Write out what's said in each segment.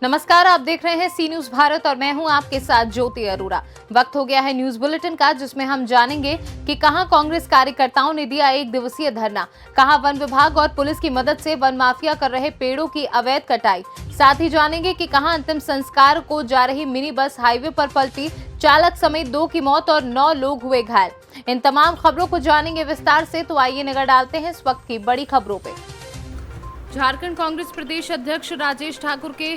नमस्कार, आप देख रहे हैं सी न्यूज भारत और मैं हूं आपके साथ ज्योति अरोरा। वक्त हो गया है न्यूज बुलेटिन का, जिसमें हम जानेंगे कि कहां कांग्रेस कार्यकर्ताओं ने दिया 1 दिवसीय धरना, कहां वन विभाग और पुलिस की मदद से वन माफिया कर रहे पेड़ों की अवैध कटाई। साथ ही जानेंगे कि कहां अंतिम संस्कार को जा रही मिनी बस हाईवे पर पलटी, चालक समेत 2 की मौत और 9 लोग हुए घायल। इन तमाम खबरों को जानेंगे विस्तार से, तो आइए नजर डालते हैं इस वक्त की बड़ी खबरों पे। झारखंड कांग्रेस प्रदेश अध्यक्ष राजेश ठाकुर के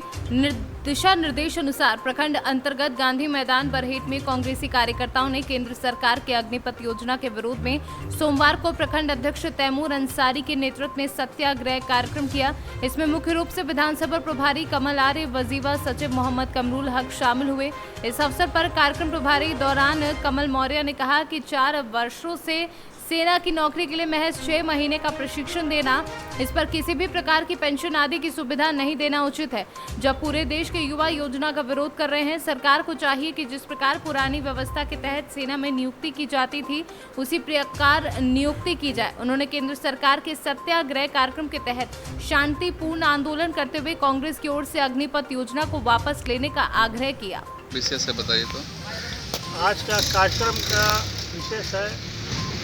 दिशा निर्देश अनुसार प्रखंड अंतर्गत गांधी मैदान बरहेट में कांग्रेसी कार्यकर्ताओं ने केंद्र सरकार के अग्निपथ योजना के विरोध में सोमवार को प्रखंड अध्यक्ष तैमूर अंसारी के नेतृत्व में सत्याग्रह कार्यक्रम किया। इसमें मुख्य रूप से विधानसभा प्रभारी कमल आर्य, वजीफा सचिव मोहम्मद कमरुल हक शामिल हुए। इस अवसर पर कार्यक्रम प्रभारी दौरान कमल मौर्य ने कहा कि 4 वर्षों से सेना की नौकरी के लिए महज 6 महीने का प्रशिक्षण देना, इस पर किसी भी प्रकार की पेंशन आदि की सुविधा नहीं देना उचित है। जब पूरे देश के युवा योजना का विरोध कर रहे हैं, सरकार को चाहिए कि जिस प्रकार पुरानी व्यवस्था के तहत सेना में नियुक्ति की जाती थी, उसी प्रकार नियुक्ति की जाए। उन्होंने केंद्र सरकार के सत्याग्रह कार्यक्रम के तहत शांतिपूर्ण आंदोलन करते हुए कांग्रेस की ओर से अग्निपथ योजना को वापस लेने का आग्रह किया। विशेष से बताइए तो। आज का कार्यक्रम का विशेष है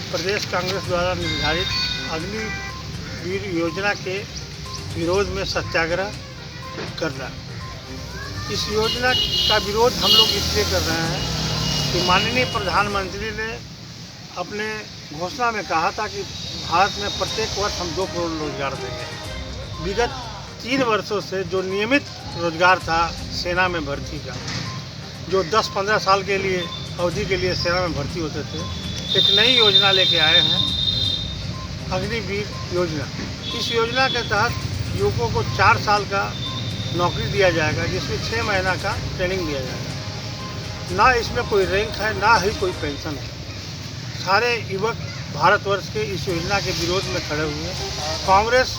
प्रदेश कांग्रेस द्वारा निर्धारित अग्निवीर योजना के विरोध में सत्याग्रह करना। इस योजना का विरोध हम लोग इसलिए कर रहे हैं कि माननीय प्रधानमंत्री ने अपने घोषणा में कहा था कि भारत में प्रत्येक वर्ष हम 2 करोड़ रोजगार देंगे। विगत 3 वर्षों से जो नियमित रोजगार था सेना में भर्ती का, जो 10-15 साल के लिए अवधि के लिए सेना में भर्ती होते थे, एक नई योजना लेके आए हैं, अग्निवीर योजना। इस योजना के तहत युवकों को 4 साल का नौकरी दिया जाएगा, जिसमें 6 महीना का ट्रेनिंग दिया जाएगा। ना इसमें कोई रैंक है, ना ही कोई पेंशन है। सारे युवक भारतवर्ष के इस योजना के विरोध में खड़े हुए हैं। कांग्रेस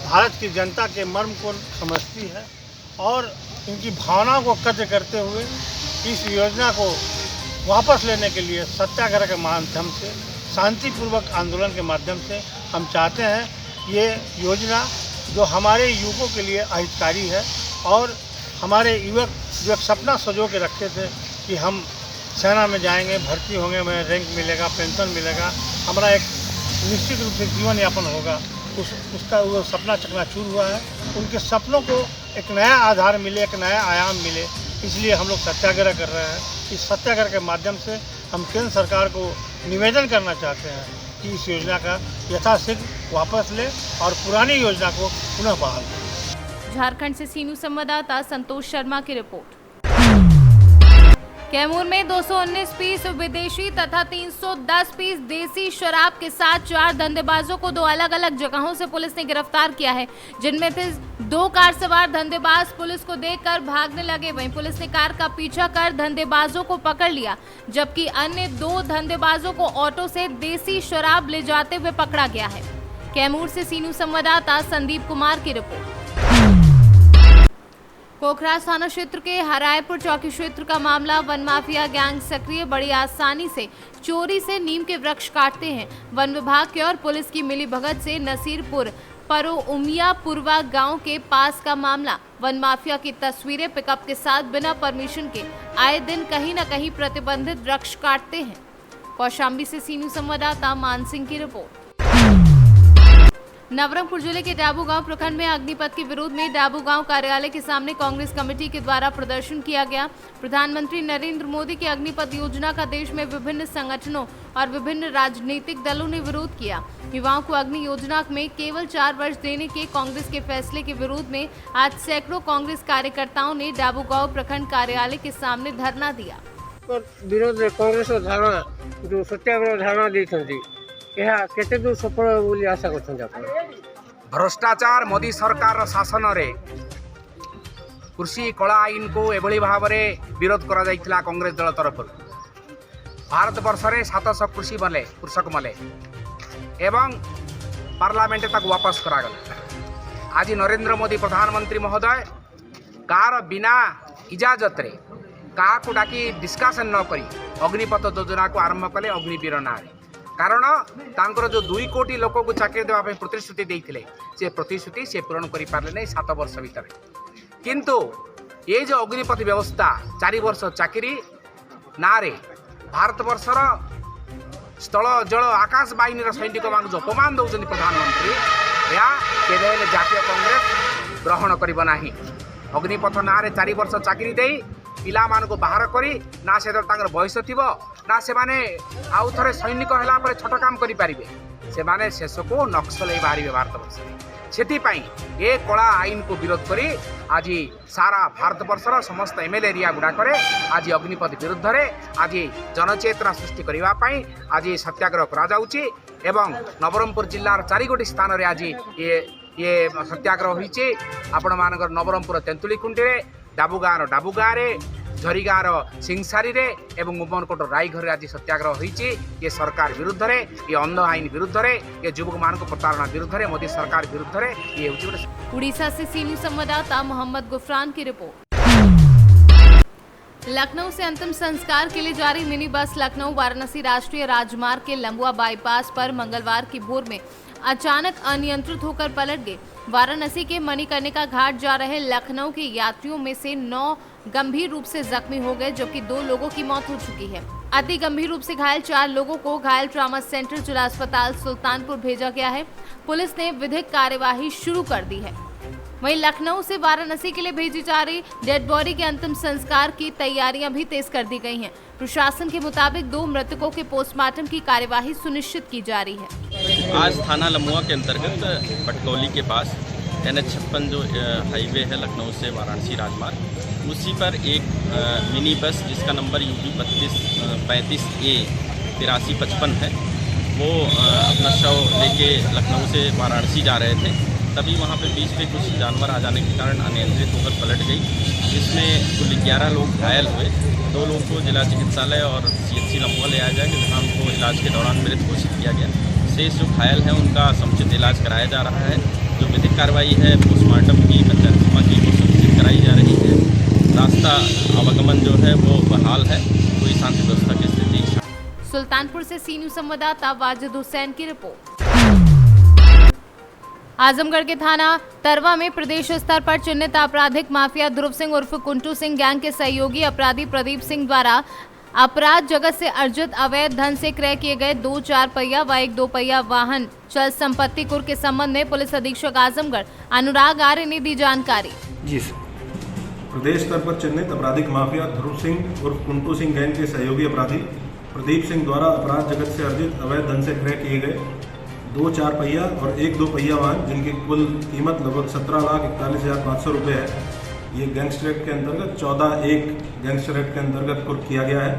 भारत की जनता के मर्म को समझती है और इनकी भावनाओं को कद्र करते हुए इस योजना को वापस लेने के लिए सत्याग्रह के माध्यम से, शांतिपूर्वक आंदोलन के माध्यम से हम चाहते हैं ये योजना जो हमारे युवकों के लिए अहितकारी है और हमारे युवक जो एक सपना सजो के रखे थे कि हम सेना में जाएंगे, भर्ती होंगे, हमें रैंक मिलेगा, पेंशन मिलेगा, हमारा एक निश्चित रूप से जीवन यापन होगा, उसका वो सपना चकनाचूर हुआ है। उनके सपनों को एक नया आधार मिले, एक नया आयाम मिले, इसलिए हम लोग सत्याग्रह कर रहे हैं। इस सत्याग्रह के माध्यम से हम केंद्र सरकार को निवेदन करना चाहते हैं कि इस योजना का यथाशीघ्र वापस ले और पुरानी योजना को पुनः बहाल करें। झारखंड से सी न्यूज संवाददाता संतोष शर्मा की रिपोर्ट। कैमूर में 219 पीस विदेशी तथा 310 पीस देसी शराब के साथ 4 धंधेबाजों को 2 अलग-अलग जगहों से पुलिस ने गिरफ्तार किया है, जिनमें से 2 कार सवार धंधेबाज पुलिस को देखकर भागने लगे। वहीं पुलिस ने कार का पीछा कर धंधेबाजों को पकड़ लिया, जबकि अन्य 2 धंधेबाजों को ऑटो से देसी शराब ले जाते हुए पकड़ा गया है। कैमूर से सी न्यूज संवाददाता संदीप कुमार की रिपोर्ट। कोखराज थाना क्षेत्र के हरायपुर चौकी क्षेत्र का मामला। वन माफिया गैंग सक्रिय बड़ी आसानी से चोरी से नीम के वृक्ष काटते हैं। वन विभाग की और पुलिस की मिलीभगत से नसीरपुर परोउमिया पुरवा गांव के पास का मामला। वन माफिया की तस्वीरें पिकअप के साथ बिना परमिशन के आए दिन कहीं न कहीं प्रतिबंधित वृक्ष काटते हैं। कौशाम्बी से सी न्यूज संवाददाता मान सिंह की रिपोर्ट। नवरंगपुर जिले के डाबू गांव प्रखंड में अग्निपथ के विरोध में डाबू गांव कार्यालय के सामने कांग्रेस कमेटी के द्वारा प्रदर्शन किया गया। प्रधानमंत्री नरेंद्र मोदी की अग्निपथ योजना का देश में विभिन्न संगठनों और विभिन्न राजनीतिक दलों ने विरोध किया। युवाओं को अग्नि योजना में केवल 4 वर्ष देने के कांग्रेस के फैसले के विरोध में आज सैकड़ों कांग्रेस कार्यकर्ताओं ने डाबू गांव प्रखंड कार्यालय के सामने धरना दिया। विरोध में कांग्रेस धारणा जो सत्याग्रह धारणा दी केते दूर सफल बोली आशा करछन आपण। भ्रष्टाचार मोदी सरकार शासन रे कृषि कला आईन को एभली भाव में विरोध करा जाइथिला कांग्रेस दल तरफ। भारत वर्ष रे 700 कृषि मले कृषक मले एवं पार्लियामेंट तक वापस करागला। आज नरेंद्र मोदी प्रधानमंत्री महोदय कार बिना इजाजत रे का को डाकी डिस्कशन न करी अग्निपथ योजना को आरंभ कले अग्निवीर ना। कारण तांकर जो 2 कोटी लोक को चाकरी देवा प्रतिश्रुति देते से प्रतिश्रुति से पूरण कर पारे नहीं 7 वर्ष भितर। किंतु ये जो अग्निपथ व्यवस्था 4 वर्ष चाकरी ना रे भारत वर्षर स्थल जल आकाश बाहिनी सैनिक मान जो अपमान दौरान प्रधानमंत्री या केवल जातीय कांग्रेस ग्रहण करिब नाही। अग्निपथ ना रे 4 वर्ष चाकरी दे पिला मान को बाहर करी ना से बयस थी ना से माने आउ थे सैनिक है पर छोट काम करें से माने शेष को नक्सल बाहर भारत वर्ष से ये कला आईन को विरोध करी आज सारा भारत वर्षर समस्त एमएलए एरिया गुड़ाक आज अग्निपथ विरुद्ध रे आज जनचेतना सृष्टि करने आज सत्याग्रह करा नवरंगपुर जिलार 4 गोटी स्थान आज ये सत्याग्रह होइचे। आपण मानकर नवरंगपुर तेंतुलीकुंडी डाबुगाँ झरीगाँर सिंगसारी एवं उमरकोट रायघर आज सत्याग्रह होइचे। ये सरकार विरुद्ध रे ये अंध आईन विरुद्ध रे ये युवक मान को प्रताड़ना विरुद्ध रे मोदी सरकार विरुद्ध रे ये उड़ीसा से सी न्यूज संवाददाता मोहम्मद गुफरान की रिपोर्ट। लखनऊ से अंतिम संस्कार के लिए जारी मिनी बस लखनऊ वाराणसी राष्ट्रीय राजमार्ग के लंबुआ बाईपास पर मंगलवार की भोर में अचानक अनियंत्रित होकर पलट गई। वाराणसी के मणिकर्णिका घाट जा रहे लखनऊ के यात्रियों में से 9 गंभीर रूप से जख्मी हो गए, जबकि 2 लोगों की मौत हो चुकी है। अति गंभीर रूप से घायल 4 लोगों को घायल ट्रॉमा सेंटर जिला अस्पताल सुल्तानपुर भेजा गया है। पुलिस ने विधिक कार्यवाही शुरू कर दी है। वहीं लखनऊ से वाराणसी के लिए भेजी जा रही डेड बॉडी के अंतिम संस्कार की तैयारियां भी तेज कर दी गई हैं। प्रशासन के मुताबिक 2 मृतकों के पोस्टमार्टम की कार्यवाही सुनिश्चित की जा रही है। आज थाना लमुआ के अंतर्गत पटकौली के पास NH56 जो हाईवे है लखनऊ से वाराणसी राजमार्ग, उसी पर एक मिनी बस जिसका नंबर UP 35A 8355 है, वो अपना शव लेके लखनऊ से वाराणसी जा रहे थे। तभी वहाँ पे बीच में कुछ जानवर आ जाने के कारण अनियंत्रित होकर पलट गई, जिसमें कुल 11 लोग घायल हुए। 2 लोगों को जिला चिकित्सालय और CHC लम्बुआ ले आया गया, जहाँ उनको इलाज के दौरान मृत घोषित किया गया। शेष जो घायल हैं उनका समुचित इलाज कराया जा रहा है। जो विधिक कार्रवाई है पोस्टमार्टम की पंचायत की वो सुनिश्चित कराई जा रही है। रास्ता आवागमन जो है वो बहाल है, कोई शांति व्यवस्था की स्थिति। सुल्तानपुर से सी न्यूज संवाददाता वाजिद हुसैन की रिपोर्ट। आजमगढ़ के थाना तरवा में प्रदेश स्तर पर चिन्हित आपराधिक माफिया ध्रुव सिंह उर्फ कुंटू सिंह गैंग के सहयोगी अपराधी प्रदीप सिंह द्वारा अपराध जगत से अर्जित अवैध धन से क्रय किए गए 2 4 पहिया व 1 2 पहिया वाहन चल संपत्ति कुर्क के संबंध में पुलिस अधीक्षक आजमगढ़ अनुराग आर्य ने दी जानकारी। जी सर। प्रदेश स्तर पर चिन्हित आपराधिक माफिया ध्रुव सिंह उर्फ कुंटू सिंह गैंग के सहयोगी अपराधी प्रदीप सिंह द्वारा अपराध जगत से अर्जित अवैध धन से क्रय किए गए 2 4 पहिया और 1 2 पहिया वाहन जिनकी कुल कीमत लगभग 17,41,500 रुपये है, ये गैंगस्टर एक्ट के अंतर्गत 14(1) गैंगस्टर एक्ट के अंतर्गत कुर्क किया गया है।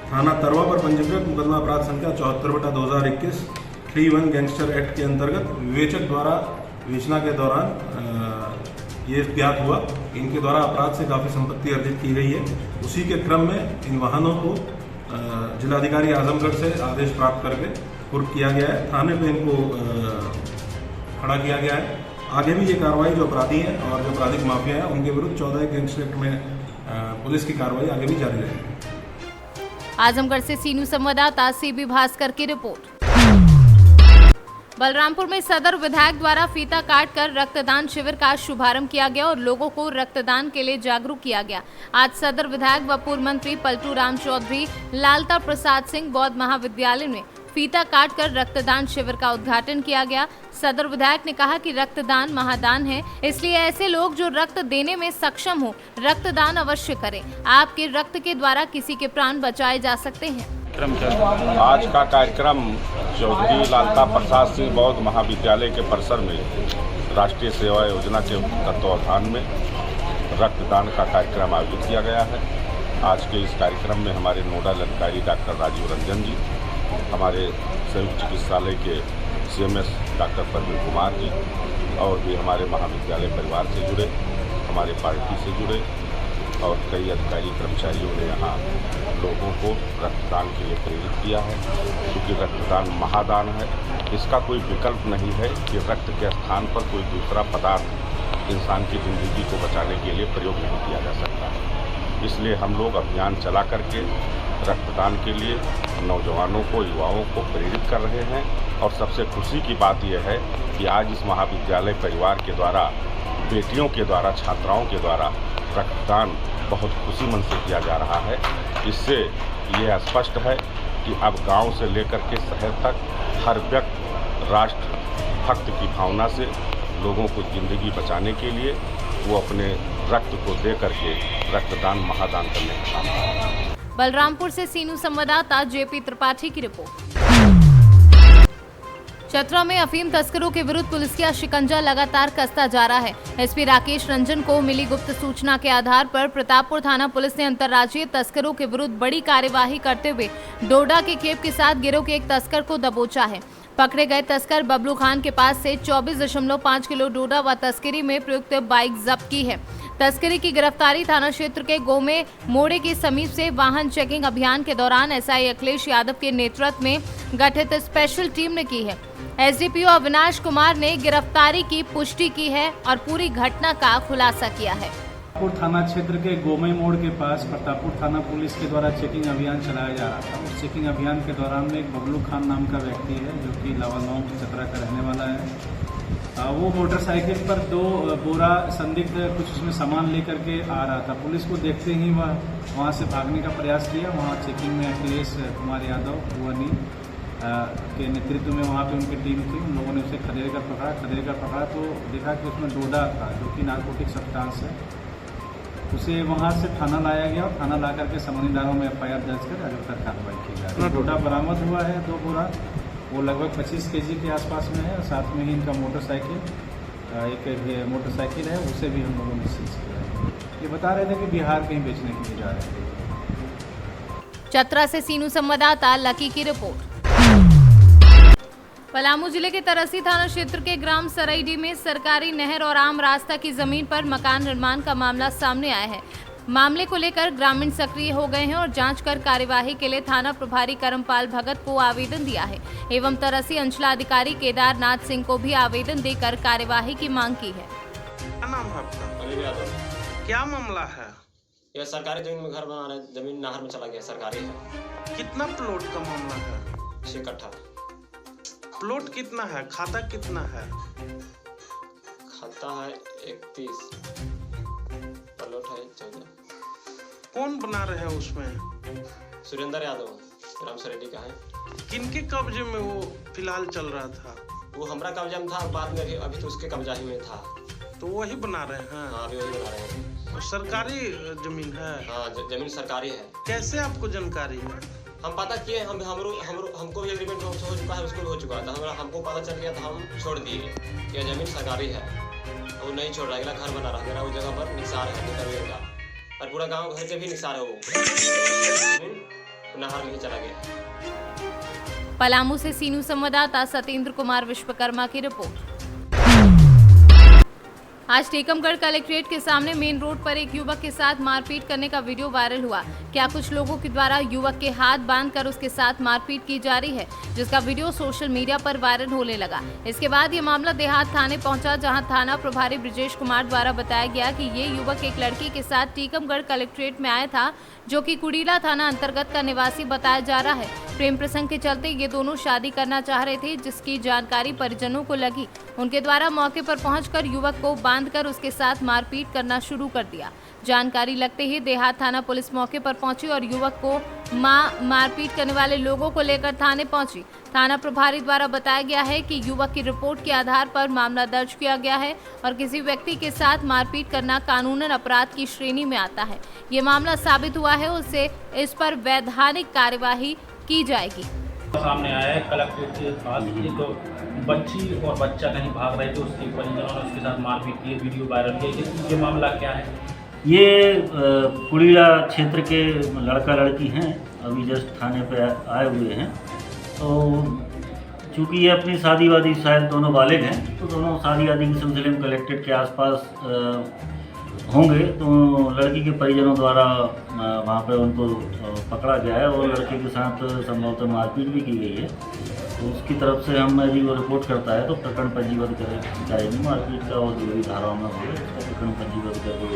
थाना तरवा पर पंजीकृत मुकदमा अपराध संख्या 74/2021 3(1) गैंगस्टर एक्ट के अंतर्गत विवेचक द्वारा विवेचना के दौरान ये ज्ञात हुआ इनके द्वारा अपराध से काफ़ी संपत्ति अर्जित की गई है। उसी के क्रम में इन वाहनों को जिलाधिकारी आजमगढ़ से आदेश प्राप्त करके कुर्क किया गया है। थाने पे इनको खड़ा किया गया है। आगे भी ये कार्रवाई जो अपराधी हैं और जो आपराधिक माफिया हैं उनके विरुद्ध 14 गैंगस्टर एक्ट में पुलिस की कार्रवाई आगे भी जारी रहेगी। आजमगढ़ से सी न्यूज संवाददाता CB भास्कर की रिपोर्ट। बलरामपुर में सदर विधायक द्वारा फीता काटकर रक्तदान शिविर का शुभारंभ किया गया और लोगों को रक्तदान के लिए जागरूक किया गया। आज सदर विधायक व पूर्व मंत्री पलटू राम चौधरी लालता प्रसाद सिंह बौद्ध महाविद्यालय में फीता काटकर रक्तदान शिविर का उद्घाटन किया गया। सदर विधायक ने कहा कि रक्तदान महादान है, इसलिए ऐसे लोग जो रक्त देने में सक्षम हो रक्तदान अवश्य करें। आपके रक्त के द्वारा किसी के प्राण बचाए जा सकते हैं। आज का कार्यक्रम चौधरी लालता प्रसाद सिंह बौद्ध महाविद्यालय के परिसर में राष्ट्रीय सेवा योजना के तत्वावधान में रक्तदान का कार्यक्रम आयोजित किया गया है। आज के इस कार्यक्रम में हमारे नोडल अधिकारी डॉक्टर राजीव रंजन जी, हमारे संयुक्त चिकित्सालय के CMS डॉक्टर प्रवीण कुमार जी और भी हमारे महाविद्यालय परिवार से जुड़े, हमारे पार्टी से जुड़े और कई अधिकारी कर्मचारियों ने यहाँ लोगों को रक्तदान के लिए प्रेरित किया है। क्योंकि रक्तदान महादान है, इसका कोई विकल्प नहीं है कि रक्त के स्थान पर कोई दूसरा पदार्थ इंसान की ज़िंदगी को बचाने के लिए प्रयोग नहीं किया जा सकता है। इसलिए हम लोग अभियान चला करके रक्तदान के लिए नौजवानों को, युवाओं को प्रेरित कर रहे हैं। और सबसे खुशी की बात यह है कि आज इस महाविद्यालय परिवार के द्वारा बेटियों के द्वारा, छात्राओं के द्वारा रक्तदान बहुत खुशी मन से किया जा रहा है। इससे यह स्पष्ट है कि अब गांव से लेकर के शहर तक हर व्यक्ति राष्ट्र भक्त की भावना से लोगों को जिंदगी बचाने के लिए वो अपने रक्त को दे करके रक्तदान महादान करने का काम कर रहा है। बलरामपुर से सीनू संवाददाता जेपी त्रिपाठी की रिपोर्ट। चतरा में अफीम तस्करों के विरुद्ध पुलिस का शिकंजा लगातार कसता जा रहा है। एसपी राकेश रंजन को मिली गुप्त सूचना के आधार पर प्रतापपुर थाना पुलिस ने अंतर्राज्यीय तस्करों के विरुद्ध बड़ी कार्यवाही करते हुए डोडा के खेप के साथ गिरोह के एक तस्कर को दबोचा है। पकड़े गए तस्कर बबलू खान के पास से 24.5 किलो डोडा व तस्करी में प्रयुक्त बाइक जब्त की है। तस्करी की गिरफ्तारी थाना क्षेत्र के गोमे मोड़े के समीप से वाहन चेकिंग अभियान के दौरान एसआई अखिलेश यादव के नेतृत्व में गठित स्पेशल टीम ने की है। एसडीपीओ अविनाश कुमार ने गिरफ्तारी की पुष्टि की है और पूरी घटना का खुलासा किया है। प्रतापपुर थाना क्षेत्र के गोमई मोड़ के पास प्रतापपुर थाना पुलिस के द्वारा चेकिंग अभियान चलाया जा रहा था। उस चेकिंग अभियान के दौरान में एक बबलू खान नाम का व्यक्ति है जो कि लावागांव चतरा का रहने वाला है। वो मोटरसाइकिल पर 2 बोरा संदिग्ध कुछ उसमें सामान लेकर के आ रहा था। पुलिस को देखते ही वह वहाँ से भागने का प्रयास किया। वहाँ चेकिंग में अखिलेश कुमार यादव भुवनी के नेतृत्व में वहाँ पे उनकी टीम थी। उन लोगों ने उसे खदेड़ कर पकड़ा तो देखा कि उसमें डोडा था जो कि नारकोटिक सब्सटेंस है। उसे वहाँ से थाना लाया गया और थाना ला करके समन्वय धाराओं में FIR दर्ज कर आगे तक कार्रवाई की जा रही है। डोडा बरामद हुआ है 2 बोरा, वो लगभग 25 kg के आसपास में है। और साथ में ही इनका मोटरसाइकिल है, उसे भी हम लोगों ने सीज किया है। ये बता रहे थे कि बिहार कहीं बेचने के लिए जा रहे थे। चतरा से सीनू संवाददाता लकी की रिपोर्ट। पलामू जिले के तरसी थाना क्षेत्र के ग्राम सरईडी में सरकारी नहर और आम रास्ता की जमीन पर मकान निर्माण का मामला सामने आया है। मामले को लेकर ग्रामीण सक्रिय हो गए हैं और जांच कर कार्यवाही के लिए थाना प्रभारी करमपाल भगत को आवेदन दिया है एवं तरसी अंचलाधिकारी केदारनाथ सिंह को भी आवेदन देकर कार्यवाही की मांग की है। क्या नाम है आपका? क्या मामला है? यह सरकारी जमीन में घर बना रहे, जमीन नहर में चला गया, सरकारी है। कितना प्लॉट का मामला है? 6 कट्ठा। प्लॉट कितना है? खाता कितना है? खाता है 31, प्लॉट है 14। कौन बना रहे हैं उसमें? सुरेंद्र यादव ग्राम सरेडी का है। किनके कब्जे में वो फिलहाल चल रहा था? वो हमारा कब्जा में था, बाद में अभी तो उसके कब्जा ही में था। तो वही बना रहे हैं? हाँ, अभी वही बना रहे हैं। और सरकारी जमीन है? हाँ, जमीन सरकारी है। कैसे आपको जानकारी है? हम पता किए, हमको भी एग्रीमेंट हो चुका है, उसको भी हो चुका था। हमको पता चल गया था, हम छोड़ दिए। यह जमीन सरकारी है, वो नहीं छोड़ रहा, अगला घर बना रहा मेरा, उस जगह पर निसार है निकलने का, और पूरा गांव घर के भी निसार है। वो नहर में ही चला गया। पलामू से सीनू संवाददाता सत्येंद्र कुमार विश्वकर्मा की रिपोर्ट। आज टीकमगढ़ कलेक्ट्रेट के सामने मेन रोड पर एक युवक के साथ मारपीट करने का वीडियो वायरल हुआ। क्या कुछ लोगों के द्वारा युवक के हाथ बांधकर उसके साथ मारपीट की जा रही है, जिसका वीडियो सोशल मीडिया पर वायरल होने लगा। इसके बाद ये मामला देहात थाने पहुंचा, जहां थाना प्रभारी ब्रिजेश कुमार द्वारा बताया गया कि ये युवक एक लड़की के साथ टीकमगढ़ कलेक्ट्रेट में आया था, जो कि कुड़ीला थाना अंतर्गत का निवासी बताया जा रहा है। प्रेम प्रसंग के चलते ये दोनों शादी करना चाह रहे थे, जिसकी जानकारी परिजनों को लगी। उनके द्वारा मौके पर पहुंचकर युवक को बांधकर उसके साथ मारपीट करना शुरू कर दिया। जानकारी लगते ही देहात थाना पुलिस मौके पर पहुंची और युवक को मारपीट करने वाले लोगों को लेकर थाने पहुंची। थाना प्रभारी द्वारा बताया गया है कि युवक की रिपोर्ट के आधार पर मामला दर्ज किया गया है और किसी व्यक्ति के साथ मारपीट करना कानूनन अपराध की श्रेणी में आता है। ये मामला साबित हुआ है, उससे इस पर वैधानिक कार्यवाही की जाएगी। सामने आया है कलेक्ट्रेट के पास, एक बच्ची और बच्चा कहीं भाग रहे थे, उसके परिजनों ने उसके साथ मारपीट की, वीडियो वायरल किया। ये मामला क्या है? ये कुड़ीला क्षेत्र के लड़का लड़की हैं, अभी जस्ट थाने पे आए हुए हैं। तो चूँकि ये अपनी शादी वादी शायद दोनों बालिग हैं, तो दोनों शादी वादी के सिलसिले में कलेक्ट्रेट के आसपास होंगे। तो लड़की के परिजनों द्वारा वहाँ पर उनको पकड़ा गया है और लड़के के साथ संभवतः मारपीट भी की गई है। तो उसकी तरफ से हम यदि वो रिपोर्ट करता है तो प्रकरण पंजीबद्ध करेंगे। मारपीट का और जो भी धाराओं में हो उसका प्रकरण पंजीबद्ध करके।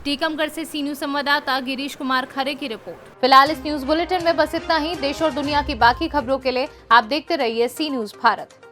टीकमगढ़ से सीनू संवाददाता गिरीश कुमार खरे की रिपोर्ट। फिलहाल इस न्यूज बुलेटिन में बस इतना ही। देश और दुनिया की बाकी खबरों के लिए आप देखते रहिए सी न्यूज भारत।